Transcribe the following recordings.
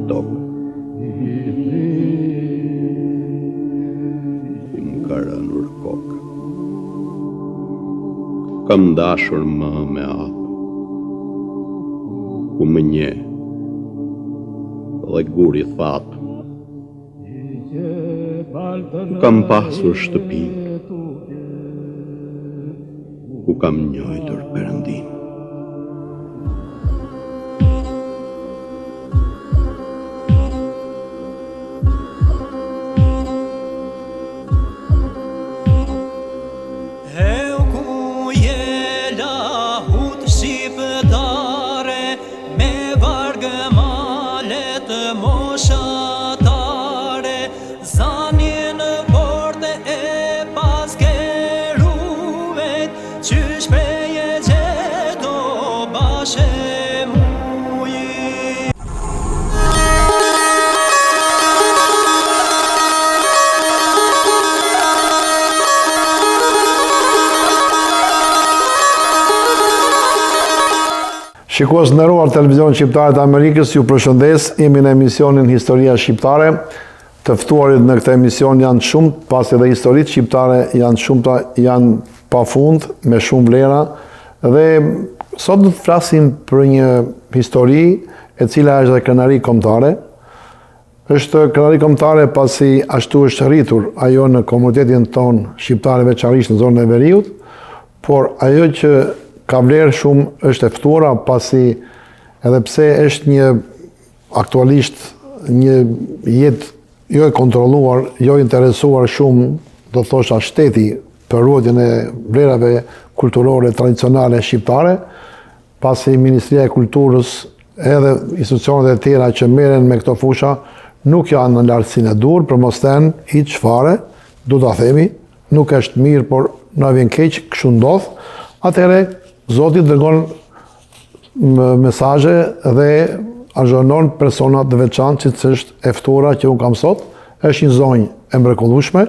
tokë. Më ka rënur kokë. Kam dashur më me apë, ku më nje, dhe guri thapë. Kam pasur shtëpi, ku kam njojtur Perëndin. Shikues nderuar televizion shqiptare të Amerikës, ju përshëndes, jemi në emisionin Historia Shqiptare. Të ftuarit në këtë emision janë shumë, pasi edhe historitë shqiptare janë shumëta, janë pafund, me shumë vlera, dhe sot do të flasim për një histori e cila është dhe krenari kombëtare. Është krenari kombëtare pasi ashtu është rritur ajo në komunitetin ton shqiptare, veçanërisht në zonën e Veriut, por ajo që ka vlerë shumë është e ftuara, pasi edhe pse është një aktualisht një jetë jo e kontrolluar, jo interesuar shumë, do të thosha shteti për ruajtjen e vlerave kulturore tradicionale shqiptare, pasi Ministria e Kulturës edhe institucionet e tjera që merren me këto fusha nuk janë në lartësinë e dur, për mos thënë hiç fare, du ta themi, nuk është mirë, por na vjen keq, kështu ndodh. Atëherë Zoti dërgon mesazhe dhe azhonon persona të veçantë, që është e ftuara që unë kam sot. Është një zonjë e mrekullueshme,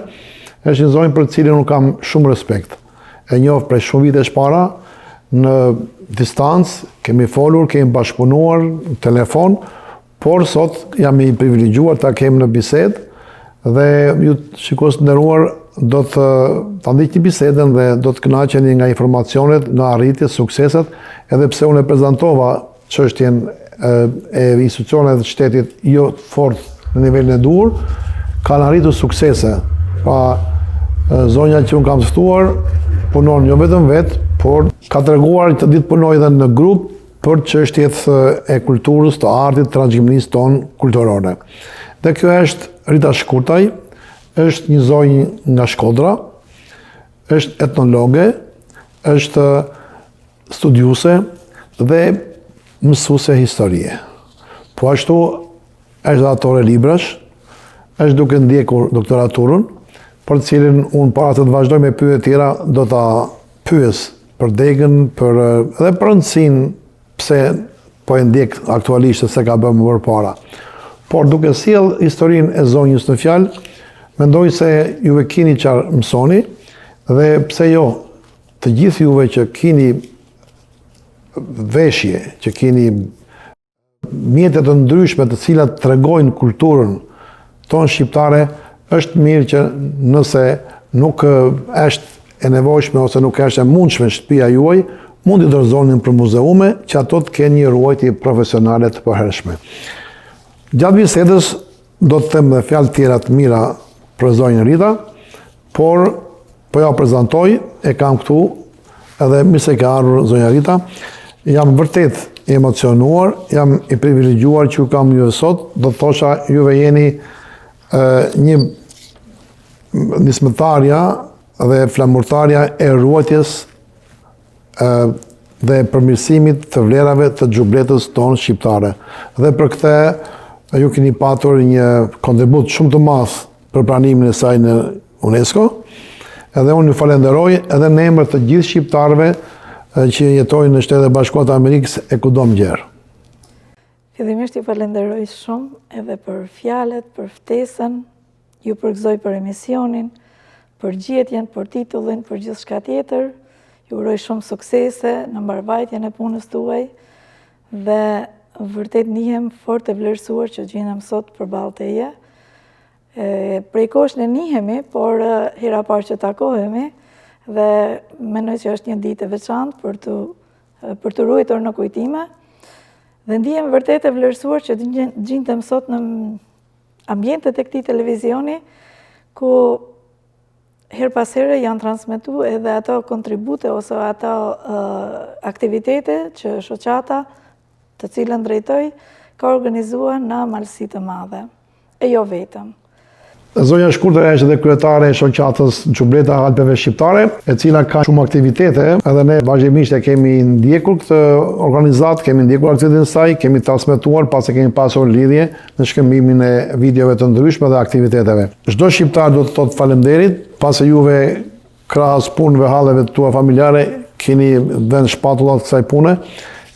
është një zonjë për të cilën unë kam shumë respekt. E njoh prej shumë vitesh para, në distancë, kemi folur, kemi bashkëpunuar në telefon, por sot jam i privilegjuar ta kem në bisedë, dhe ju shikues të nderuar, do të ndiqni bisedën dhe do të kënaqeni nga informacionet, nga arritjet, sukseset, edhe pse unë e prezantova çështjen e institucioneve të shtetit jo fort në nivelin e dur, kanë arritur suksese. Pa zonja që unë kam ftuar punon jo vetëm vetë, por ka treguar të ditë punoj edhe në grup për çështjet e kulturës, të artit, transmetimit ton kulturore. Dhe kjo është Rita Shkurtaj. Është një zonjë nga Shkodra, është etnologe, është studiuse dhe mësuese historie. Po ashtu është dhe autore librash, është duke ndjekur doktoraturën, për të cilin unë para të vazhdoj me pyetje tjera, do ta pyes për degën, edhe për rëndësinë pse po e ndjek aktualisht se ka bërë më përpara. Por duke sjell historinë e zonjës në fjalë, mendoj se juve keni çfarë mësoni, dhe pse jo, të gjithë juve që keni veshje, që keni mjete të ndryshme të cilat tregojnë kulturën tonë shqiptare, është mirë që nëse nuk është e nevojshme ose nuk është e mundshme shtëpia juaj, mund t'i dorëzonin për muzeume që ato të kenë një ruajtje profesionale të përhershme. Gjatë bisedës do të them dhe fjalë tjera të mira për zonjën Rita, por po ja prezantoj, e kam këtu, edhe mirë se ka ardhur zonja Rita. Jam vërtet emocionuar, jam i privilegjuar që ju kam juve sot, do të thosha juve jeni një nismëtarja dhe flamurtarja e ruajtjes dhe përmirësimit të vlerave të xhubletës tonë shqiptare. Dhe për këtë ju keni patur një kontribut shumë të madh për pranimin e saj në UNESCO, edhe unë ju falenderoj edhe në emër të gjithë shqiptarëve që jetojnë në Shtetet e Bashkuara të Amerikës e kudo më gjerë. Fillimisht ju falenderoj shumë edhe për fjalët, për ftesën, ju përgëzoj për emisionin, për gjetjen, për titullin, për gjithçka tjetër. Ju uroj shumë suksese në mbarvajtjen e punës tuaj dhe vërtet njihem fort e vlerësuar që gjendem sot përballë teje. Prej kohësh ne njihemi, por hera parë që takohemi dhe mendoj që është një ditë e veçantë për të ruajtur në kujtime dhe ndihem vërtet e vlerësuar që gjendem sot në ambientet e këtij televizioni ku her pas here janë transmetuar edhe ato kontribute ose ato aktivitete që shoqata të cilën drejtoj ka organizuar në malësi të madhe, e jo vetëm. Zonja Shkurtër është edhe kryetare e shoqatës Xhubleta Alpeve Shqiptare, e cila ka shumë aktivitete, edhe ne vazhdimisht e kemi ndjekur këtë organizatë, kemi ndjekur aktivitetin e saj, kemi transmetuar pasi kemi pasur lidhje në shkëmbimin e videove të ndryshme dhe aktiviteteve. Çdo shqiptar do të thotë faleminderit, pasi juve krahas punëve, halleve tua familjare keni dhënë shpatullat kësaj pune,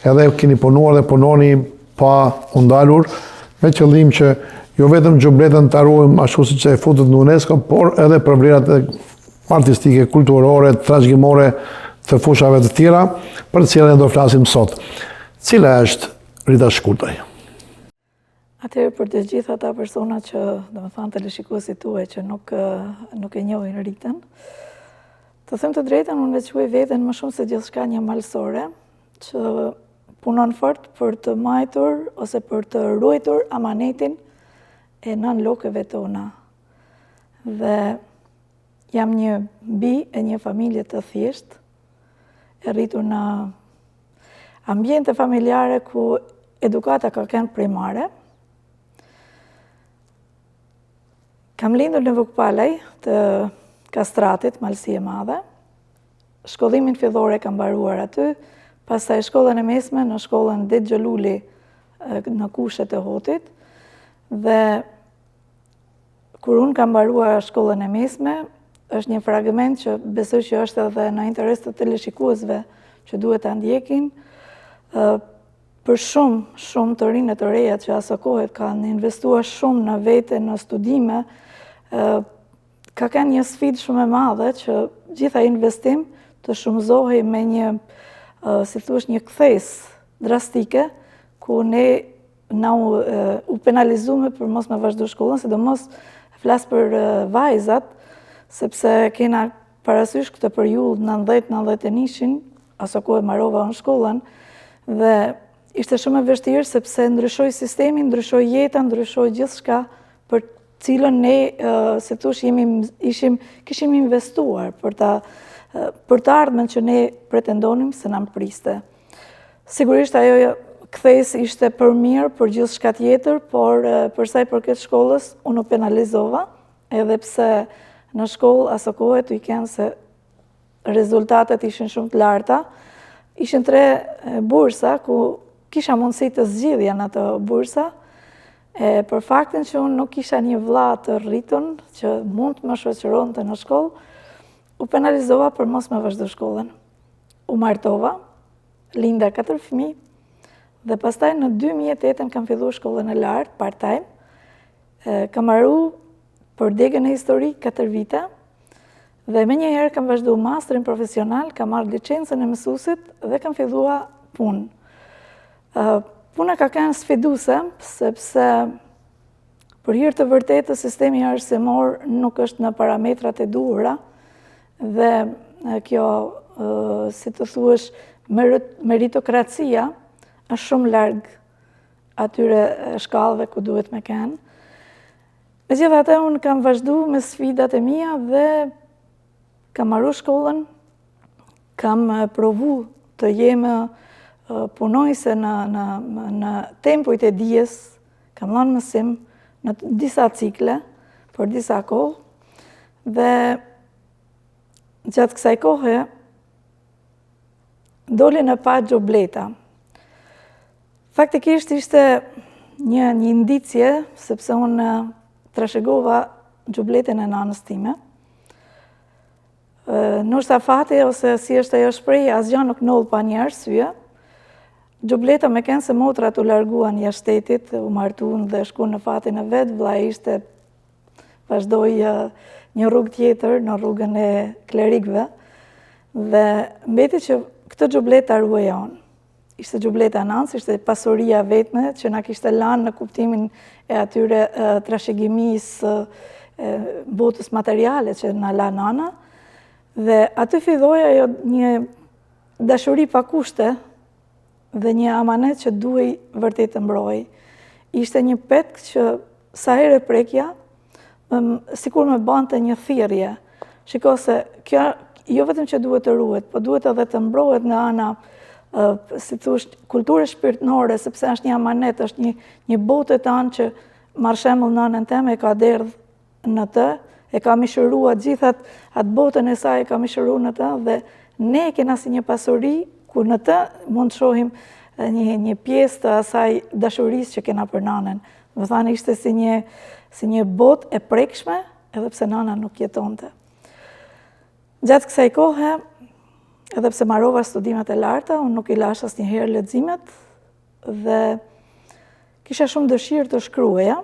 edhe keni punuar dhe punoni pa u ndalur me qëllim që jo vetëm Xhubletën të ruajmë ashtu siç e futet në UNESCO, por edhe për vlerat artistike, kulturore, trashëgimore të fushave të tjera, për të cilën do flasim sot. Cila është Rita Shkurtër? Atëherë për të gjithë ata persona që, domethënë teleshikuesit tuaj që nuk e njohin Ritën, të them të drejtën, unë e quaj veten më shumë se gjithçka një malësore që punon fort për të mbajtur ose për të ruajtur amanetin e nën lokëve tona. Dhe jam një bi e një familje të thjesht, e rritur në ambiente familjare ku edukata ka qenë primare. Kam lindur në Vukpalaj të Kastratit, Malësi e Madhe. Shkollimin fillor e kam mbaruar aty, pastaj shkollën e mesme në shkollën Det Xholuli në Kushet e Hotit. Dhe kur unë kam mbaruar shkollën e mesme, është një fragment që besoj që është edhe në interes të teleshikuesve që duhet ta ndjekin, për shumë të rinë të reja që aso kohet kanë investuar shumë në vete, në studime, ka kanë një sfidë shumë e madhe që gjitha investim të shumëzohej me një, si thuash, një kthes drastike, ku ne u penalizume për mos me vazhdu shkollën, sidomos flas për vajzat, sepse kena parasysh këtë periudhë 90-91, aso ku e marrova në shkollën, dhe ishte shumë e vështirë sepse ndryshoi sistemi, ndryshoi jeta, ndryshoi gjithçka për cilën ne, si thosh, kishim investuar për të ardhmen që ne pretendonim se na priste. Sigurisht ajo kthes ishte për mirë për gjithçka tjetër, por për sa i përket shkollës, unë u penalizova, edhe pse në shkollë aso kohë i kanë se rezultatet ishin shumë të larta. Ishin 3 bursa ku kisha mundësi të zgjidhja në ato bursa, për faktin që unë nuk kisha një vëlla të rritur që mund të më shoqëronte në shkollë, u penalizova për mos me vazhdu shkollën. U martova, linda 4 fëmijë, dhe pastaj në 2008 kam filluar shkollën e lartë, part-time. Kam marru për degën e histori 4 vite, dhe me njëherë kam vazhdu masterin profesional, kam marrë licencën e mësuesit dhe kam filluar punë. Puna ka qenë sfiduese, sepse për hir të vërtetë sistemi arsimor nuk është në parametrat e duhura, dhe kjo, si të thuash, meritokracia është shumë larg atyre shkallëve ku duhet me kenë. Megjithatë, unë kam vazhdu me sfidat e mia dhe kam marru shkollën, kam provu të jem punojse në tempujt e dijes, kam dhënë mësim në disa cikle, për disa kohë, dhe gjatë kësaj kohe doli në pa Xhubleta. Faktikisht ishte një indicje, sepse unë trashëgova Xhubletën e nanës time. Ndoshta fati, ose si është ajo shprehje, asgjë nuk ndodh pa një arsye. Xhubleta me kënë se motrat u larguan jashtë shtetit, u martuan dhe shkuan në fatin e vet, vllai ishte vazhdoi një rrugë tjetër, në rrugën e klerikëve, dhe mbeti që këtë Xhublet ta ruaja unë. ishte Gjubleta e Nanës, ishte pasuria vetme që na kishte lanë në kuptimin e atyre trashëgimisë botës materiale që na la nana. Dhe aty filloi ajo një dashuri pa kushte dhe një amanet që duhej vërtet të mbrojë. Ishte një petk që sa herë prekja, sikur me bante një thirrje. Shiko se kjo jo vetëm që duhet të ruhet, po duhet edhe të mbrohet nga ana, si thush, kulturë shpirtërore, sepse është një amanet, është një botë e tanë që marr shembull nanën time e ka derdh në të, e ka mishëruar gjithat atë botën e saj, e ka mishëruar në të, dhe ne kena si një pasuri ku në të mund të shohim një pjesë të asaj dashurisë që kena për nanën. Më thënë ishte si një botë e prekshme, edhe pse nana nuk jetonte. Gjatë kësaj kohe, edhe pse marrova studimet e larta, unë nuk i lash asnjëherë leximet dhe kisha shumë dëshirë të shkruaja,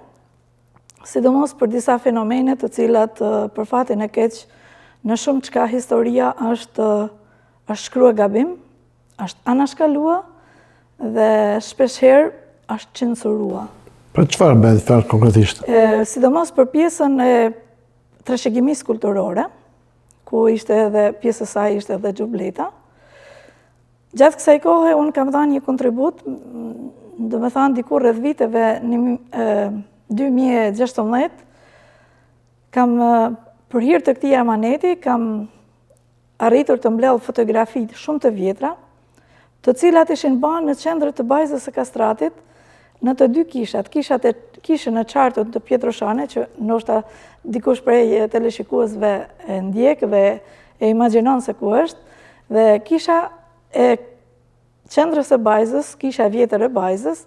sidomos për disa fenomene të cilat për fatin e keq në shumë çka historia është shkruar gabim, është anashkalua dhe shpeshherë është censurua. Për çfarë bëhet fjalë konkretisht? Sidomos për pjesën e trashëgimisë kulturore, ku ishte edhe pjesë e saj ishte edhe Gjubleta. Gjatë kësaj kohe unë kam dhënë një kontribut, do me thënë diku rreth viteve 2016, kam për hir të këtij amaneti kam arritur të mbledh fotografi shumë të vjetra, të cilat ishin bërë në qendrën të Bajzës së Kastratit, në të dy kishat, kishën e qartut të Pietroshane, që ndoshta dikush prej teleshikuesve e ndjek dhe e imagjinon se ku është, dhe kisha e qendrës së Bajzës, kisha e vjetër e Bajzës,